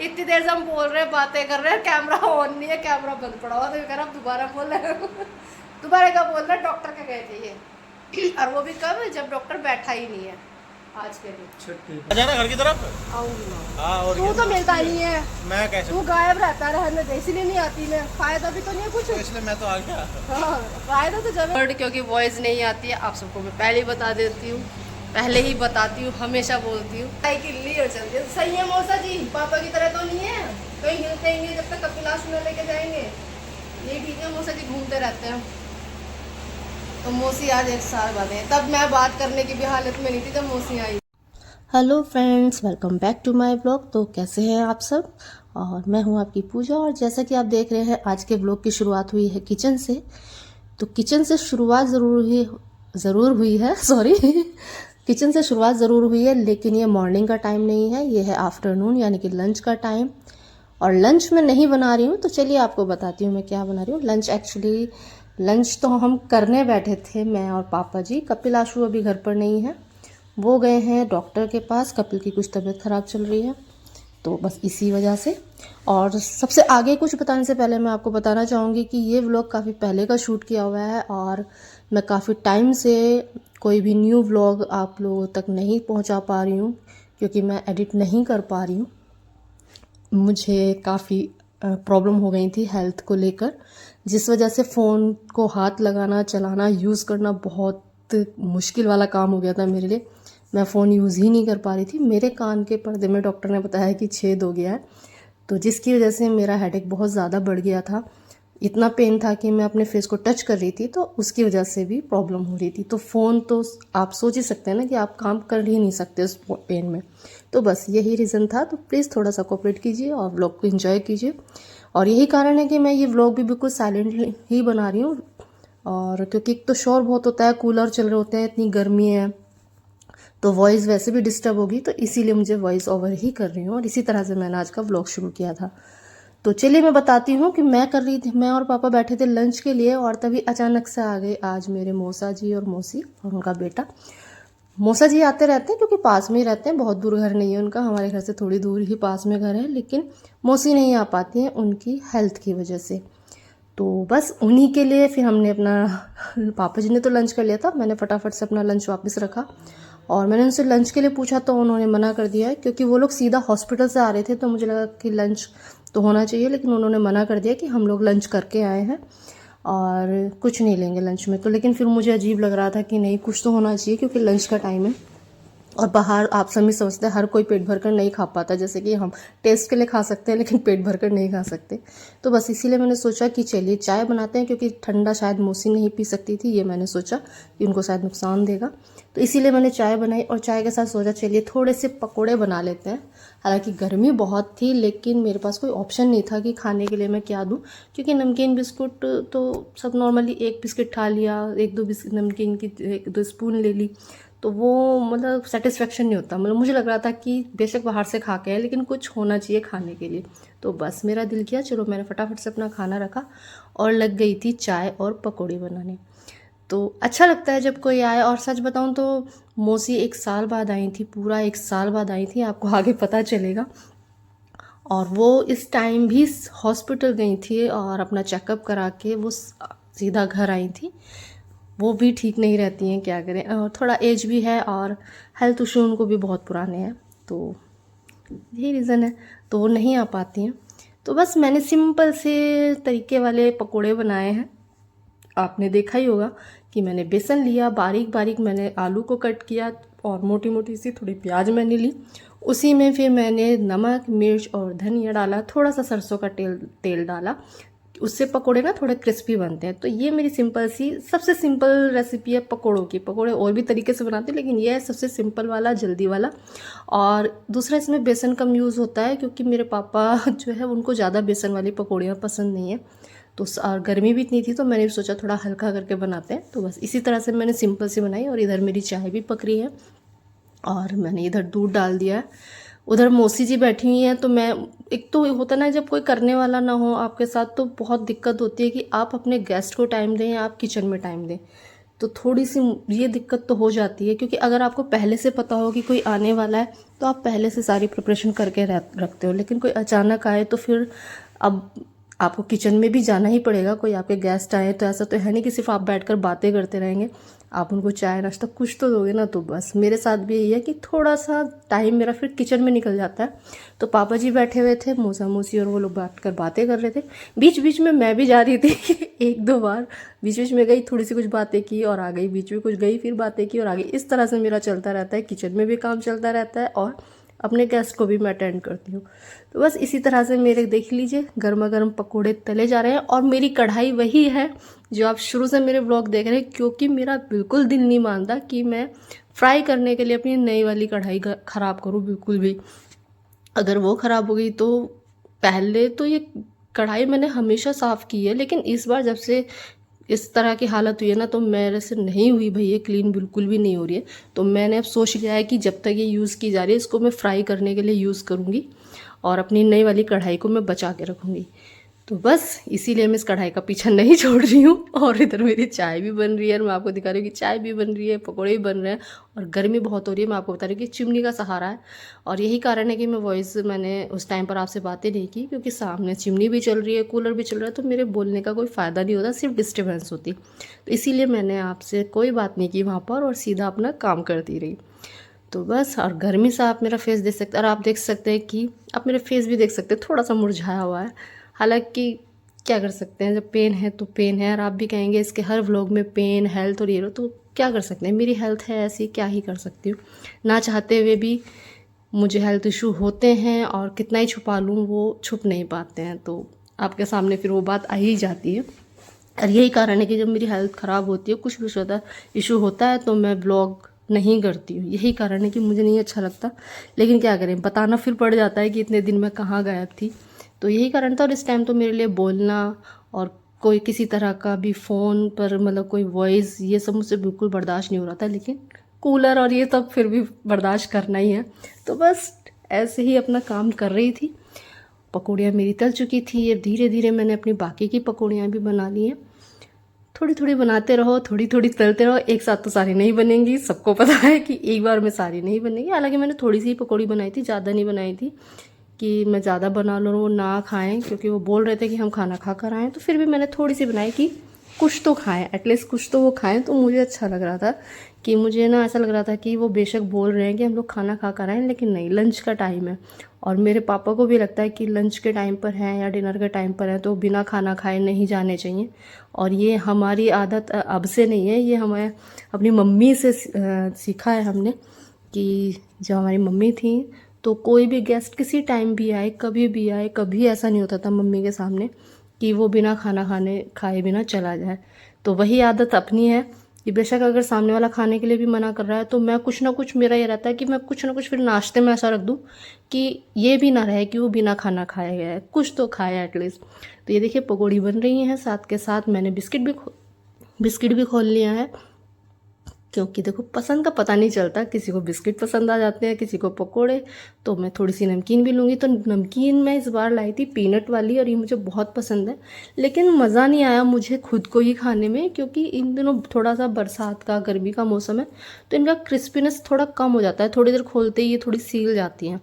इतनी देर से हम बोल रहे हैं, बातें कर रहे हैं, कैमरा ऑन नहीं है, कैमरा बंद पड़ा हुआ, तो कह रहा दोबारा बोल रहे हो। दोबारा क्या बोल रहे हैं, डॉक्टर के गए थे ये। और वो भी कब, जब डॉक्टर बैठा ही नहीं है। आज के लिए छुट्टी आ जाना घर की तरफ। आऊंगी मैं। हाँ, और तू तो मिलता नहीं है, मैं कैसे, तू गायब रहता है, रहने दे, इसीलिए नहीं आती मैं। फायदा भी तो नहीं है कुछ। तो इसलिए मैं तो आ गया। हाँ, फायदा तो जब क्योंकि वॉइस नहीं आती है, आप सबको मैं पहले ही बता देती हूँ, पहले ही बताती हूँ, हमेशा बोलती हूँ। साइकिल ली और चलती है। सही है मौसा जी, पापा की तरह तो नहीं है, कहीं हिलते ही नहीं जब तक कपिलाश में लेके जाएंगे। ये ठीक है, मौसा जी घूमते रहते हैं। तो मौसी आज 1 साल बाद है, तब मैं बात करने की भी हालत में नहीं थी जब मौसी आई। Hello friends, welcome back to my blog. तो कैसे हैं आप सब? और मैं हूं आपकी पूजा, और जैसा कि आप देख रहे हैं आज के ब्लॉग की शुरुआत हुई है किचन से। तो किचन से शुरुआत ज़रूर हुई है सॉरी किचन से शुरुआत ज़रूर हुई है, लेकिन ये मॉर्निंग का टाइम नहीं है, ये है आफ्टरनून यानी कि लंच का टाइम। और लंच में नहीं बना रही हूँ, तो चलिए आपको बताती हूँ मैं क्या बना रही हूँ। लंच तो हम करने बैठे थे, मैं और पापा जी। कपिल आशु अभी घर पर नहीं है, वो गए हैं डॉक्टर के पास। कपिल की कुछ तबीयत ख़राब चल रही है, तो बस इसी वजह से। और सबसे आगे कुछ बताने से पहले मैं आपको बताना चाहूँगी कि ये व्लॉग काफ़ी पहले का शूट किया हुआ है, और मैं काफ़ी टाइम से कोई भी न्यू व्लॉग आप लोगों तक नहीं पहुँचा पा रही हूँ, क्योंकि मैं एडिट नहीं कर पा रही हूँ। मुझे काफ़ी प्रॉब्लम हो गई थी हेल्थ को लेकर, जिस वजह से फ़ोन को हाथ लगाना, चलाना, यूज़ करना बहुत मुश्किल वाला काम हो गया था मेरे लिए। मैं फ़ोन यूज़ ही नहीं कर पा रही थी। मेरे कान के पर्दे में डॉक्टर ने बताया कि छेद हो गया है, तो जिसकी वजह से मेरा हेडेक बहुत ज़्यादा बढ़ गया था। इतना पेन था कि मैं अपने फेस को टच कर रही थी, तो उसकी वजह से भी प्रॉब्लम हो रही थी। तो फ़ोन तो आप सोच ही सकते हैं ना कि आप काम कर ही नहीं सकते उस पेन में। तो बस यही रीज़न था। तो प्लीज़ थोड़ा सा कोऑपरेट कीजिए और व्लॉग को एंजॉय कीजिए। और यही कारण है कि मैं ये व्लॉग भी बिल्कुल साइलेंटली ही बना रही हूँ। और क्योंकि एक तो शोर बहुत होता है, कूलर चल रहे होते हैं, इतनी गर्मी है, तो वॉइस वैसे भी डिस्टर्ब होगी, तो इसीलिए मुझे वॉइस ओवर ही कर रही हूँ। और इसी तरह से मैंने आज का व्लॉग शुरू किया था। तो चलिए मैं बताती हूँ कि मैं और पापा बैठे थे लंच के लिए, और तभी अचानक से आ गए आज मेरे मौसा जी और मौसी और उनका बेटा। मौसा जी आते रहते हैं क्योंकि पास में ही रहते हैं, बहुत दूर घर नहीं है उनका, हमारे घर से थोड़ी दूर ही पास में घर है, लेकिन मौसी नहीं आ पाती हैं उनकी हेल्थ की वजह से। तो बस उन्हीं के लिए फिर हमने अपना पापा जी ने तो लंच कर लिया था, मैंने फटाफट से अपना लंच वापस रखा। और मैंने उनसे लंच के लिए पूछा तो उन्होंने मना कर दिया है, क्योंकि वो लोग सीधा हॉस्पिटल से आ रहे थे, तो मुझे लगा कि लंच तो होना चाहिए, लेकिन उन्होंने मना कर दिया कि हम लोग लंच करके आए हैं और कुछ नहीं लेंगे लंच में। तो लेकिन फिर मुझे अजीब लग रहा था कि नहीं, कुछ तो होना चाहिए, क्योंकि लंच का टाइम है। और बाहर आप सभी समझते हैं हर कोई पेट भरकर नहीं खा पाता, जैसे कि हम टेस्ट के लिए खा सकते हैं लेकिन पेट भरकर नहीं खा सकते। तो बस इसीलिए मैंने सोचा कि चलिए चाय बनाते हैं, क्योंकि ठंडा शायद मौसी नहीं पी सकती थी, ये मैंने सोचा कि उनको शायद नुकसान देगा। तो इसीलिए मैंने चाय बनाई, और चाय के साथ सोचा चलिए थोड़े से पकौड़े बना लेते हैं। हालांकि गर्मी बहुत थी, लेकिन मेरे पास कोई ऑप्शन नहीं था कि खाने के लिए मैं क्या दूँ, क्योंकि नमकीन बिस्कुट तो सब नॉर्मली एक बिस्किट खा लिया, एक दो नमकीन की 1-2 स्पून ले ली, तो वो मतलब सेटिस्फेक्शन नहीं होता। मतलब मुझे लग रहा था कि बेशक बाहर से खा के आए, लेकिन कुछ होना चाहिए खाने के लिए। तो बस मेरा दिल किया, चलो मैंने फटाफट से अपना खाना रखा और लग गई थी चाय और पकौड़ी बनाने। तो अच्छा लगता है जब कोई आए। और सच बताऊं तो मौसी 1 साल बाद आई थी, पूरा 1 साल बाद आई थी, आपको आगे पता चलेगा। और वो इस टाइम भी हॉस्पिटल गई थी, और अपना चेकअप करा के वो सीधा घर आई थी। वो भी ठीक नहीं रहती हैं, क्या करें, और थोड़ा एज भी है और हेल्थ इशू उनको भी बहुत पुराने हैं, तो यही रीज़न है, तो वो नहीं आ पाती हैं। तो बस मैंने सिंपल से तरीके वाले पकोड़े बनाए हैं। आपने देखा ही होगा कि मैंने बेसन लिया, बारीक बारीक मैंने आलू को कट किया, और मोटी मोटी सी थोड़ी प्याज मैंने ली। उसी में फिर मैंने नमक, मिर्च और धनिया डाला, थोड़ा सा सरसों का तेल डाला। उससे पकोड़े ना थोड़े क्रिस्पी बनते हैं। तो ये मेरी सिंपल सी, सबसे सिंपल रेसिपी है पकोड़ों की। पकोड़े और भी तरीके से बनाते हैं, लेकिन ये है सबसे सिंपल वाला, जल्दी वाला। और दूसरा, इसमें बेसन कम यूज़ होता है, क्योंकि मेरे पापा जो है उनको ज़्यादा बेसन वाली पकौड़ियाँ पसंद नहीं है। तो और गर्मी भी इतनी थी, तो मैंने सोचा थोड़ा हल्का करके बनाते हैं। तो बस इसी तरह से मैंने सिंपल सी बनाई। और इधर मेरी चाय भी पक रही है, और मैंने इधर दूध डाल दिया है। उधर मौसी जी बैठी हुई हैं, तो मैं, एक तो होता ना जब कोई करने वाला ना हो आपके साथ, तो बहुत दिक्कत होती है कि आप अपने गेस्ट को टाइम दें या आप किचन में टाइम दें। तो थोड़ी सी ये दिक्कत तो हो जाती है, क्योंकि अगर आपको पहले से पता हो कि कोई आने वाला है तो आप पहले से सारी प्रिपरेशन करके रखते हो। लेकिन कोई अचानक आए तो फिर अब आपको किचन में भी जाना ही पड़ेगा। कोई आपके गेस्ट आए तो ऐसा तो है नहीं कि सिर्फ आप बैठकर बातें करते रहेंगे, आप उनको चाय नाश्ता कुछ तो दोगे ना। तो बस मेरे साथ भी यही है कि थोड़ा सा टाइम मेरा फिर किचन में निकल जाता है। तो पापा जी बैठे हुए थे, मौसा मौसी और वो लोग बैठकर बातें कर रहे थे। बीच बीच में मैं भी जा रही थी एक दो बार बीच बीच में गई, थोड़ी सी कुछ बातें की और आ गई, बीच में कुछ गई फिर बातें की और आ गई। इस तरह से मेरा चलता रहता है, किचन में भी काम चलता रहता है और अपने गेस्ट को भी मैं अटेंड करती हूँ। तो बस इसी तरह से मेरे देख लीजिए गर्मा गर्म पकोड़े तले जा रहे हैं। और मेरी कढ़ाई वही है जो आप शुरू से मेरे ब्लॉग देख रहे हैं, क्योंकि मेरा बिल्कुल दिल नहीं मानता कि मैं फ्राई करने के लिए अपनी नई वाली कढ़ाई ख़राब करूँ बिल्कुल भी। अगर वो ख़राब हो गई तो पहले तो ये कढ़ाई मैंने हमेशा साफ़ की है, लेकिन इस बार जब से इस तरह की हालत हुई है ना तो मेरे से नहीं हुई भाई, ये क्लीन बिल्कुल भी नहीं हो रही है। तो मैंने अब सोच लिया है कि जब तक ये यूज़ की जा रही है इसको मैं फ्राई करने के लिए यूज़ करूँगी और अपनी नई वाली कढ़ाई को मैं बचा के रखूँगी। तो बस इसीलिए मैं इस कढ़ाई का पीछा नहीं छोड़ रही हूँ। और इधर मेरी चाय भी बन रही है, मैं आपको दिखा रही हूँ कि चाय भी बन रही है, पकौड़े भी बन रहे हैं और गर्मी बहुत हो रही है। मैं आपको बता रही हूँ कि चिमनी का सहारा है और यही कारण है कि मैंने उस टाइम पर आपसे बातें नहीं की, क्योंकि सामने चिमनी भी चल रही है, कूलर भी चल रहा है, तो मेरे बोलने का कोई फ़ायदा नहीं होता, सिर्फ डिस्टर्बेंस होती। तो इसीलिए मैंने आपसे कोई बात नहीं की वहाँ पर और सीधा अपना काम करती रही। तो बस, और गर्मी से आप मेरा फेस देख सकते हैं और आप देख सकते हैं कि आप मेरा फेस भी देख सकते हैं थोड़ा सा मुरझाया हुआ है। हालांकि क्या कर सकते हैं, जब पेन है तो पेन है। और आप भी कहेंगे इसके हर व्लॉग में पेन हेल्थ और ये लो, तो क्या कर सकते हैं, मेरी हेल्थ है ऐसी, क्या ही कर सकती हूँ। ना चाहते हुए भी मुझे हेल्थ इशू होते हैं और कितना ही छुपा लूँ वो छुप नहीं पाते हैं, तो आपके सामने फिर वो बात आ ही जाती है। और यही कारण है कि जब मेरी हेल्थ ख़राब होती है, कुछ भी इशू होता है तो मैं ब्लॉग नहीं करती हूँ। यही कारण है कि मुझे नहीं अच्छा लगता, लेकिन क्या करें, बताना फिर पड़ जाता है कि इतने दिन मैं कहाँ गायब थी। तो यही कारण था। और इस टाइम तो मेरे लिए बोलना और कोई किसी तरह का भी फ़ोन पर मतलब कोई वॉइस, ये सब मुझसे बिल्कुल बर्दाश्त नहीं हो रहा था। लेकिन कूलर और ये सब फिर भी बर्दाश्त करना ही है। तो बस ऐसे ही अपना काम कर रही थी। पकौड़ियाँ मेरी तल चुकी थी, ये धीरे धीरे मैंने अपनी बाकी की पकौड़ियाँ भी बना ली हैं। थोड़ी थोड़ी बनाते रहो, थोड़ी थोड़ी तलते रहो, एक साथ तो सारी नहीं बनेंगी, सबको पता है कि एक बार में सारी नहीं बनेगी। हालांकि मैंने थोड़ी सी पकौड़ी बनाई थी, ज़्यादा नहीं बनाई थी कि मैं ज़्यादा बना लूँ वो ना खाएं, क्योंकि वो बोल रहे थे कि हम खाना खा कर आएँ। तो फिर भी मैंने थोड़ी सी बनाई कि कुछ तो खाएं, एटलीस्ट कुछ तो वो खाएं। तो मुझे अच्छा लग रहा था कि मुझे ना ऐसा लग रहा था कि वो बेशक बोल रहे हैं कि हम लोग खाना खा कर आएँ, लेकिन नहीं, लंच का टाइम है। और मेरे पापा को भी लगता है कि लंच के टाइम पर हैं या डिनर के टाइम पर हैं तो बिना खाना खाए नहीं जाने चाहिए। और ये हमारी आदत अब से नहीं है, ये हमें अपनी मम्मी से सीखा है हमने, कि जब हमारी मम्मी थी तो कोई भी गेस्ट किसी टाइम भी आए, कभी भी आए, कभी ऐसा नहीं होता था मम्मी के सामने कि वो बिना खाना खाए बिना चला जाए। तो वही आदत अपनी है कि बेशक अगर सामने वाला खाने के लिए भी मना कर रहा है तो मैं कुछ ना कुछ, मेरा ये रहता है कि मैं कुछ ना कुछ फिर नाश्ते में ऐसा रख दूं कि ये भी ना रहे कि वो बिना खाना खाया गया है, कुछ तो खाया एटलीस्ट। तो ये देखिए पकौड़ी बन रही हैं, साथ के साथ मैंने बिस्किट भी खोल लिया है, क्योंकि देखो पसंद का पता नहीं चलता, किसी को बिस्किट पसंद आ जाते हैं, किसी को पकोड़े। तो मैं थोड़ी सी नमकीन भी लूँगी। तो नमकीन मैं इस बार लाई थी पीनट वाली और ये मुझे बहुत पसंद है, लेकिन मज़ा नहीं आया मुझे खुद को ही खाने में, क्योंकि इन दिनों थोड़ा सा बरसात का, गर्मी का मौसम है तो इनका क्रिस्पीनेस थोड़ा कम हो जाता है, थोड़ी देर खोलते ही ये थोड़ी सील जाती हैं।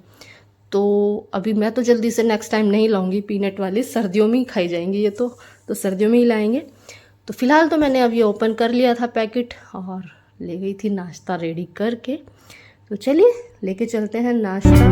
तो अभी मैं तो जल्दी से नेक्स्ट टाइम नहीं लाऊंगी पीनट वाली, सर्दियों में ही खाई जाएंगी ये तो सर्दियों में ही लाएंगे। तो फिलहाल तो मैंने अभी ओपन कर लिया था पैकेट और ले गई थी नाश्ता रेडी करके। तो चलिए लेके चलते हैं नाश्ता।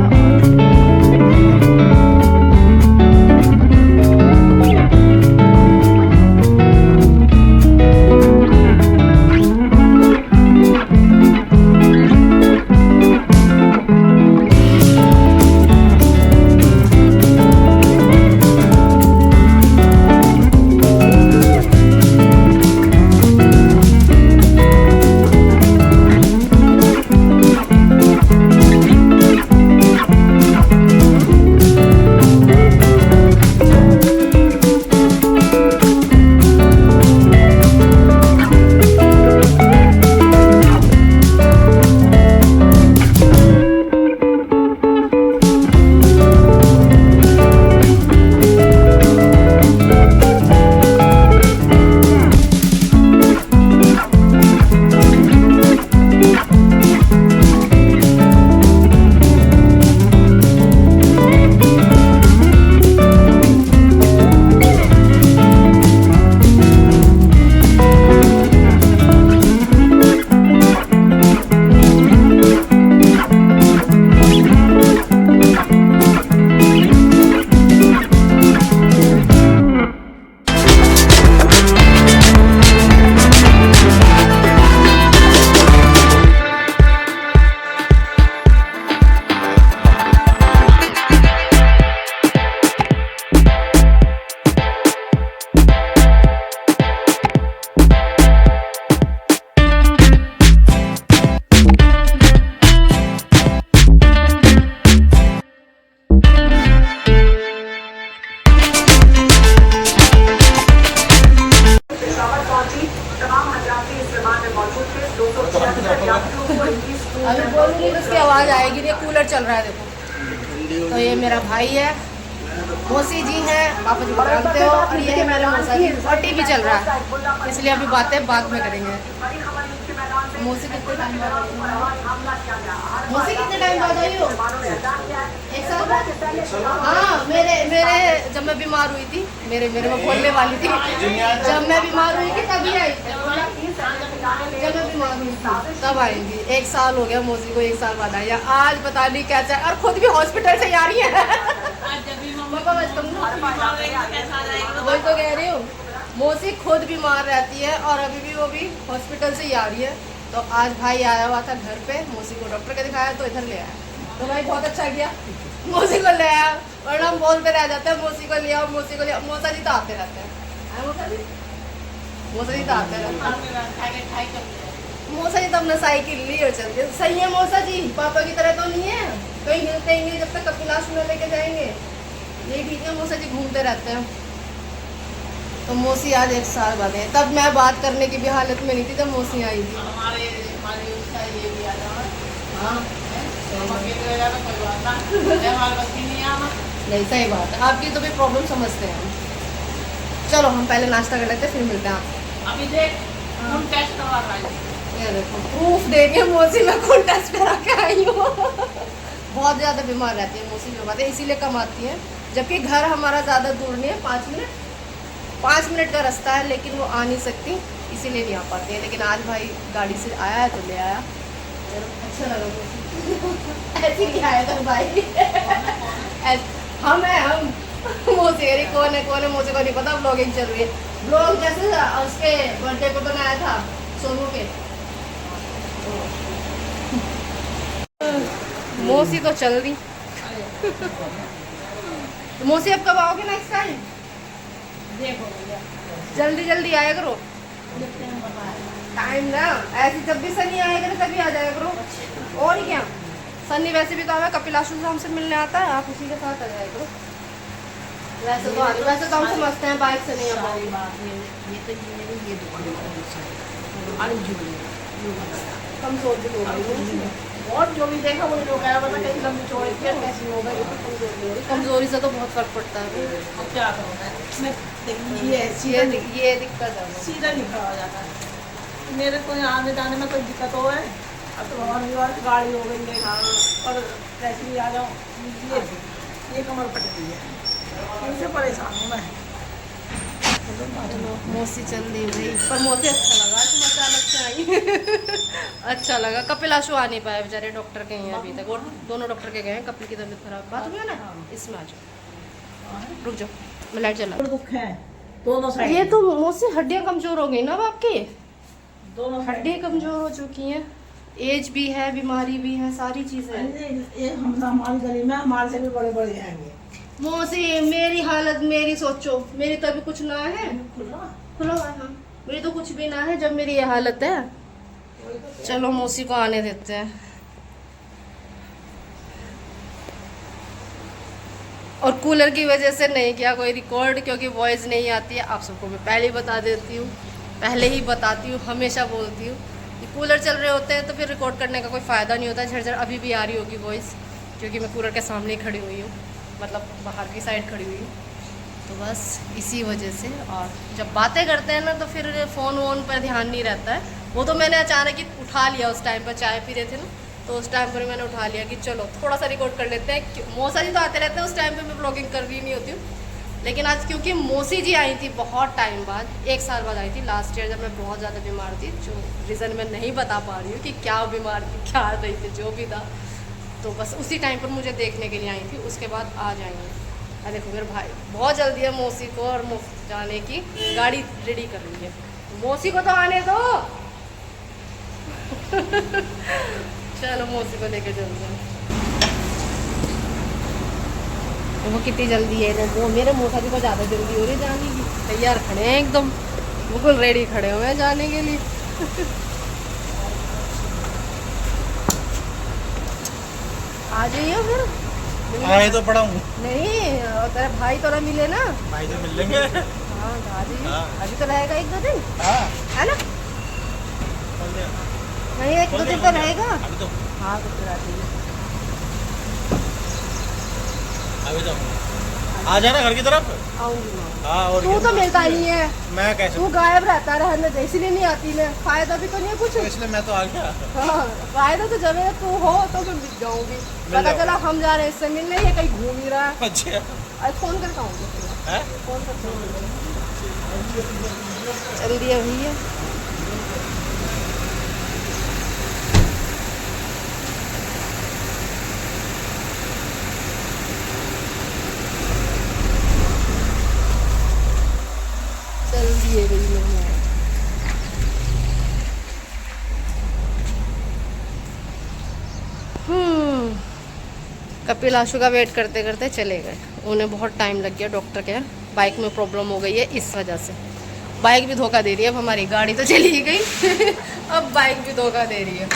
चल रहा है देखो। तो ये मेरा भाई है, मौसी जी हैं, पापा जी को जानते हो, और ये है मेरे मौसा जी, और टीवी चल रहा है, इसलिए अभी बातें बाद में करेंगे। मौसी कितने टाइम बाद आई हो? मौसी कितने टाइम बाद आई हो? एक साल बाद? हाँ, मेरे जब मैं बीमार हुई थी, मेरे में बोलने वाली थी, जब मैं बीमार हुई थी तभी आई थी, जब मैं बीमार हुई थी तब आएंगी। 1 साल हो गया मौसी को, 1 साल बाद आई है। आज पता नहीं क्या चाहे, और खुद भी हॉस्पिटल से आ रही है। वही तो कह रही हूँ, मौसी खुद बीमार रहती है और अभी भी वो भी हॉस्पिटल से ही आ रही है। तो आज भाई आया हुआ था घर पे, मौसी को डॉक्टर के दिखाया तो इधर ले आया। तो भाई बहुत अच्छा किया, मौसी को ले आया, और हम बोलते रह जाते हैं मौसी को ले आओ, मौसी को ले आओ। मौसा जी तो आते रहते हैं, मौसा जी तो आते रहते हैं। मौसा जी तो अपना साइकिल ली और चलते। सही है मौसा जी, पापा की तरह तो नहीं है, कहीं हिलते ही नहीं जब तक कपिलाश में लेके जाएंगे। ये ठीक है, मौसा जी घूमते रहते हैं। तो मौसी आज 1 साल बाद है, तब मैं बात करने की भी हालत में नहीं थी जब मौसी आई थी। नहीं, सही बात है, आपकी तो भी प्रॉब्लम समझते हैं हम। चलो हम पहले नाश्ता कर लेते हैं, फिर मिलते हैं आपसे। अभी देख खून टेस्ट करवा रहा है। ये देखो प्रूफ देंगे, मौसी मैं खून टेस्ट करा के आई हूँ। बहुत ज़्यादा बीमार रहती है मौसी, जो बात है इसीलिए कम आती है। जबकि घर हमारा ज़्यादा दूर नहीं है, 5 मिनट का रास्ता है, लेकिन वो आ नहीं सकती, इसीलिए नहीं आ पाती है। लेकिन आज भाई गाड़ी से आया है तो ले आया, अच्छा लगा। ऐसे ही आया था भाई। हम मौसी कह रही कौन है मौसी को नहीं पता, ब्लॉगिंग चल रही है। ब्लॉग जैसे उसके बर्थडे पे बनाया था सोनू के। मौसी तो चल रही। मौसी अब कब आओगे नेक्स्ट टाइम? जल्दी आया करो, टाइम ना ऐसे जब भी सनी आएगा ना तभी आ जाया करो। और क्या, सनी वैसे भी तो हमें कपिलाशु से हमसे मिलने आता है, आप उसी के साथ आ जाया करो। वैसे तो हम समझते हैं बाइक से नहीं आ कमजोर भी हो गई, और जो भी देखा वो लोग कह रहा था कैसी लंबी चौड़ी थी कैसी हो गई। कमजोरी से तो बहुत फर्क पड़ता है। अब क्या करूँ मैं, ये दिक्कत है। सीधा लिखा हो जाता है। मेरे को आने जाने में कोई दिक्कत हो है, अब तो भगवान की गाड़ी हो गई है और कैसे भी आ जाऊँ, ये कमर पट गई है, इनसे परेशान हूँ मैं। मौसी चल रही भाई, पर मौसी अच्छा लगा तुम अचानक से आई। अच्छा लगा। कपिलाशु आ नहीं पाया बेचारे, डॉक्टर के हैं अभी तक, और दोनों डॉक्टर के गए हैं। कपिल की तबीयत खराब, बात हुई है ना, इसमें आ जाओ, रुक जाओ मैं लाइट चला। दुख है दोनों साइड। ये तो मौसी हड्डियाँ कमजोर हो गई ना अब आपकी, दोनों हड्डियाँ कमजोर हो चुकी हैं, एज भी है, बीमारी भी है, सारी चीजें हैं। ये हमारी गली में हमारे से भी बड़े बड़े हैं। मौसी मेरी हालत मेरी सोचो, मेरी तो अभी कुछ ना है, खुला हुआ है, हाँ। मेरी तो कुछ भी ना है जब मेरी ये हालत है। चलो मौसी को आने देते हैं। और कूलर की वजह से नहीं किया कोई रिकॉर्ड, क्योंकि वॉइस नहीं आती है। आप सबको मैं पहले ही बता देती हूँ, पहले ही बताती हूँ, हमेशा बोलती हूँ कि कूलर चल रहे होते हैं तो फिर रिकॉर्ड करने का कोई फ़ायदा नहीं होता। झरझर अभी भी आ रही होगी वॉइस, क्योंकि मैं कूलर के सामने ही खड़ी हुई हूँ, मतलब बाहर की साइड खड़ी हुई हूँ, तो बस इसी वजह से। और जब बातें करते हैं ना तो फिर फ़ोन वोन पर ध्यान नहीं रहता है। वो तो मैंने अचानक ही उठा लिया, उस टाइम पर चाय पी रहे थे ना, तो उस टाइम पर मैंने उठा लिया कि चलो थोड़ा सा रिकॉर्ड कर लेते हैं। मौसा जी तो आते रहते हैं, उस टाइम पर मैं ब्लॉगिंग कर रही नहीं होती हूँ। लेकिन आज क्योंकि मौसी जी आई थी बहुत टाइम बाद, 1 साल बाद आई थी, लास्ट ईयर जब मैं बहुत ज़्यादा बीमार थी, जो रीज़न मैं नहीं बता पा रही हूँ कि क्या बीमार थी, क्या रही थी, जो भी था, तो बस उसी टाइम पर मुझे देखने के लिए आई थी। उसके बाद आ जाएंगे। अरे देखो मेरे भाई बहुत जल्दी है मौसी को, और जाने की गाड़ी रेडी कर रही है। मौसी को तो आने दो। चलो मौसी को लेकर चलते हैं। तो वो कितनी जल्दी है, वो मेरे मौसा जी को ज़्यादा जल्दी हो रही है जाने की। तैयार खड़े हैं एकदम, बिल्कुल रेडी खड़े हुए हैं जाने के लिए। आ जाइए फिर। आए तो पड़ा हूँ। नहीं, तेरे भाई तो ना मिले ना। भाई तो मिल लेंगे। हाँ आ जाइए। हाँ। अभी तो रहेगा 1-2 दिन, हाँ है ना? नहीं 1-2 दिन तो रहेगा। अभी तो हाँ तो फिर आ जाइए। अभी तो आ जाना घर की तरफ। आऊंगी मैं। हाँ और तू क्या? तो मिलता नहीं है, मैं कैसे? तू गायब रहता है, रहने दे, इसलिए नहीं आती मैं। फायदा भी तो नहीं है कुछ। तो इसलिए मैं तो आ गया। हाँ, फायदा तो जब है तू हो तो मैं मिल जाऊंगी। पता जाऊंगी। चला हम जा रहे हैं इससे मिलने, ये कहीं घूम ही रहा है। अच्छा आज फोन करता हूँ, है? फोन करता हूँ। चल दिया भैया। चल दिए भैया। कपिल आशु का वेट करते करते चले गए। उन्हें बहुत टाइम लग गया डॉक्टर के यहाँ। बाइक में प्रॉब्लम हो गई है, इस वजह से बाइक भी धोखा दे रही है। अब हमारी गाड़ी तो चली ही गई अब बाइक भी धोखा दे रही है,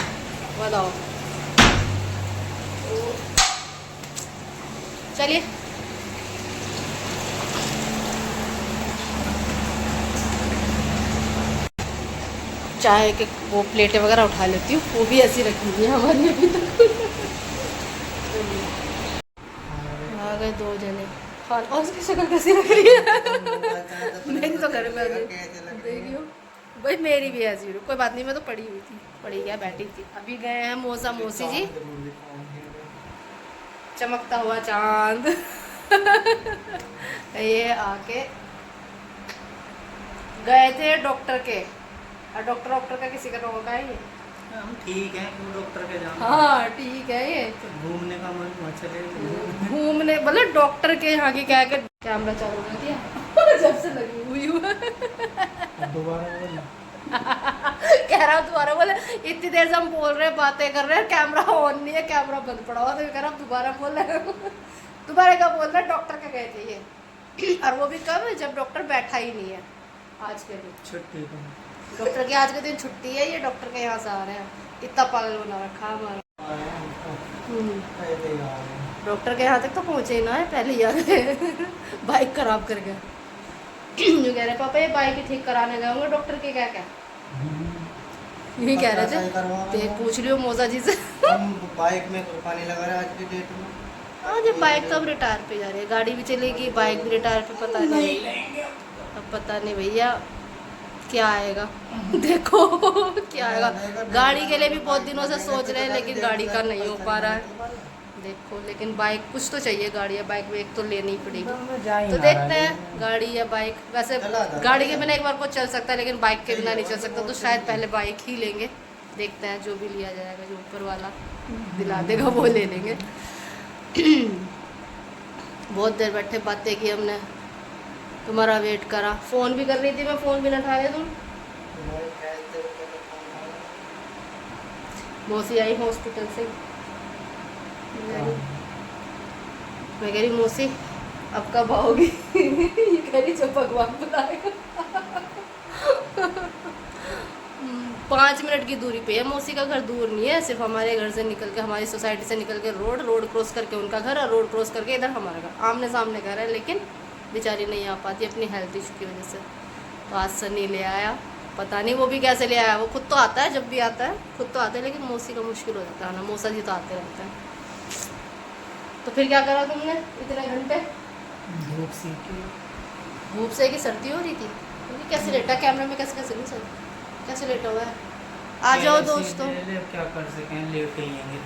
बताओ। चलिए चाय के वो प्लेटें वगैरह उठा लेती हूँ, वो भी ऐसी रखी हुई है हमारी अभी तक। आ गए 2 जने। हाँ, और उसकी शक्ल कैसी लग रही है मेरी तो घर में देखियो भाई, मेरी भी ऐसी हुई। कोई बात नहीं, मैं तो पड़ी हुई थी, पड़ी क्या बैठी थी। अभी गए हैं मौसा मौसी जी, चमकता हुआ चांद ये आके गए थे डॉक्टर के। और डॉक्टर का किसी का रोग है ये। हम ठीक है, डॉक्टर के जाना। हाँ ठीक है, ये घूमने का मन हुआ चले घूमने मतलब डॉक्टर के यहाँ की क्या कैमरा चालू कर दिया जब से लगी हुई हूँ दोबारा कह रहा हूँ दोबारा बोले। इतनी देर से हम बोल रहे हैं, बातें कर रहे हैं, कैमरा ऑन नहीं है, कैमरा बंद पड़ा हुआ, तो कह रहा हूँ दोबारा बोल रहे दोबारा क्या बोल रहे हैं। डॉक्टर के गए थे ये और वो भी कब, जब डॉक्टर बैठा ही नहीं है। आज के दिन छुट्टी डॉक्टर की आज के दिन छुट्टी है, ये डॉक्टर के यहाँ से आ रहे हैं। इतना पागल बना रखा हमारा। डॉक्टर के यहाँ तक तो पहुँचे ही ना है, पहले ही आ गए बाइक खराब कर गया जो कह रहे पापा ये बाइक ही ठीक कराने जाऊंगा डॉक्टर के, क्या क्या यही कह रहे थे। तो पूछ लियो मौसा जी से हम बाइक में पानी लगा रहे हैं आज की डेट में। हाँ, जब बाइक तो अब रिटायर पे जा रही है, गाड़ी भी चलेगी, बाइक भी रिटायर पे, पता नहीं अब पता नहीं भैया क्या आएगा देखो क्या आएगा। गाड़ी के लिए भी बहुत दिनों से सोच रहे हैं, लेकिन गाड़ी का नहीं हो पा रहा है देखो। लेकिन बाइक कुछ तो चाहिए, गाड़ी या बाइक में एक तो लेनी ही पड़ेगी। तो देखते हैं गाड़ी या बाइक। वैसे गाड़ी के बिना एक बार को चल सकता है, लेकिन बाइक के बिना नहीं चल सकता, तो शायद पहले बाइक ही लेंगे। देखते हैं जो भी लिया जाएगा, जो ऊपर वाला दिला देगा वो ले लेंगे बहुत देर बैठे बातें की हमने, तुम्हारा वेट करा। फ़ोन भी कर रही थी मैं, फ़ोन भी ना उठा रहे तुम। मौसी आई हॉस्पिटल से, मैं कह रही मौसी अब कब आओगी ये कह रही जब भगवान बुलाएगा 5 मिनट की दूरी पे है मौसी का घर, दूर नहीं है। सिर्फ हमारे घर से निकल के, हमारी सोसाइटी से निकल के रोड क्रॉस करके उनका घर, और रोड क्रॉस करके इधर हमारा घर, आमने सामने घर है। लेकिन बेचारी नहीं आ पाती अपनी हेल्थ इशू की वजह से। तो आज सनी ले आया, पता नहीं वो भी कैसे ले आया। वो खुद तो आता है, जब भी आता है खुद तो आता है, लेकिन मौसी का मुश्किल हो जाता है ना। मौसा जी तो आते रहते हैं। तो फिर क्या करा तुमने इतने घंटे? धूप से की सर्दी हो रही थी। क्योंकि कैसे लेटा कैमरे में, कैसे कैसे नहीं सर, कैसे लेटा हुआ है। आ जाओ दोस्तों, क्या कर सकें, लेट ही हैं,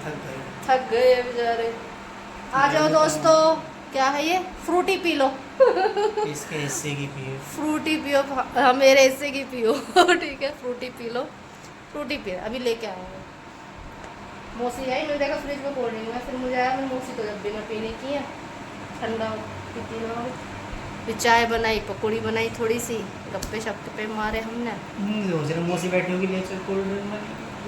थक गए बेचारे। आ जाओ दोस्तों, क्या है ये, फ्रूटी पी लो इसके हिस्से की पिए। फ्रूटी पियो, हाँ मेरे हिस्से की पियो ठीक है, Frooti P low, Frooti P. अभी लेके आया हूँ। मौसी आई, मैंने देखा फ्रिज में कोल्ड ड्रिंक है, फिर मुझे आया, मैं मौसी तो जब भी मैं पीने की है, ठंडा पीती ना हो। फिर चाय बनाई, पकौड़ी बनाई, थोड़ी सी गप्पे शप्पे मारे हमने। मौसी बैठी होगी, ले चल कोल्ड ड्रिंक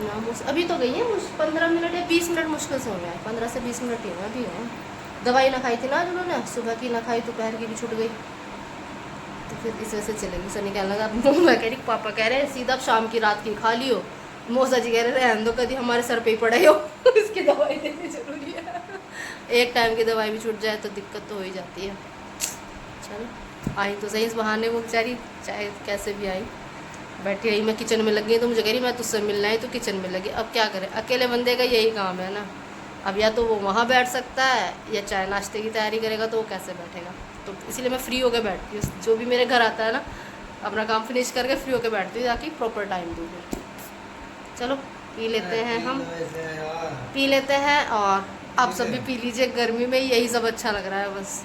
ना मौसी अभी तो गई है, 15 मिनट या 20 मिनट मुश्किल से हो गया है, 15 से 20 मिनट ही हुआ अभी है। दवाई ना खाई थी ना आज उन्होंने, सुबह की ना खाई, दोपहर की भी छूट गई, तो फिर इस वजह से चलेगी। सनी कहने लगा, मैं कह रही पापा कह रहे हैं सीधा शाम की रात की खा लियो। मौसा जी कह रहे थे रहने दो, कभी हमारे सर पे ही पड़े हो इसकी दवाई देनी जरूरी है। एक टाइम की दवाई भी छूट जाए तो दिक्कत तो हो ही जाती है। चलो आई तो सही इस बहाने, वो बेचारी चाहे कैसे भी आई, बैठी रही। मैं किचन में लग गई तो मुझे कह रही मैं तुझसे मिलना है, तो किचन में लगी। अब क्या करें, अकेले बंदे का यही काम है ना, अब या तो वो वहाँ बैठ सकता है या चाय नाश्ते की तैयारी करेगा तो वो कैसे बैठेगा। तो इसलिए मैं फ्री होकर बैठती हूँ, जो भी मेरे घर आता है ना अपना काम फिनिश करके फ्री होकर बैठती हूँ ताकि प्रॉपर टाइम दूँ। चलो पी लेते हैं, हम पी लेते हैं और आप सब भी पी लीजिए। गर्मी में यही सब अच्छा लग रहा है बस।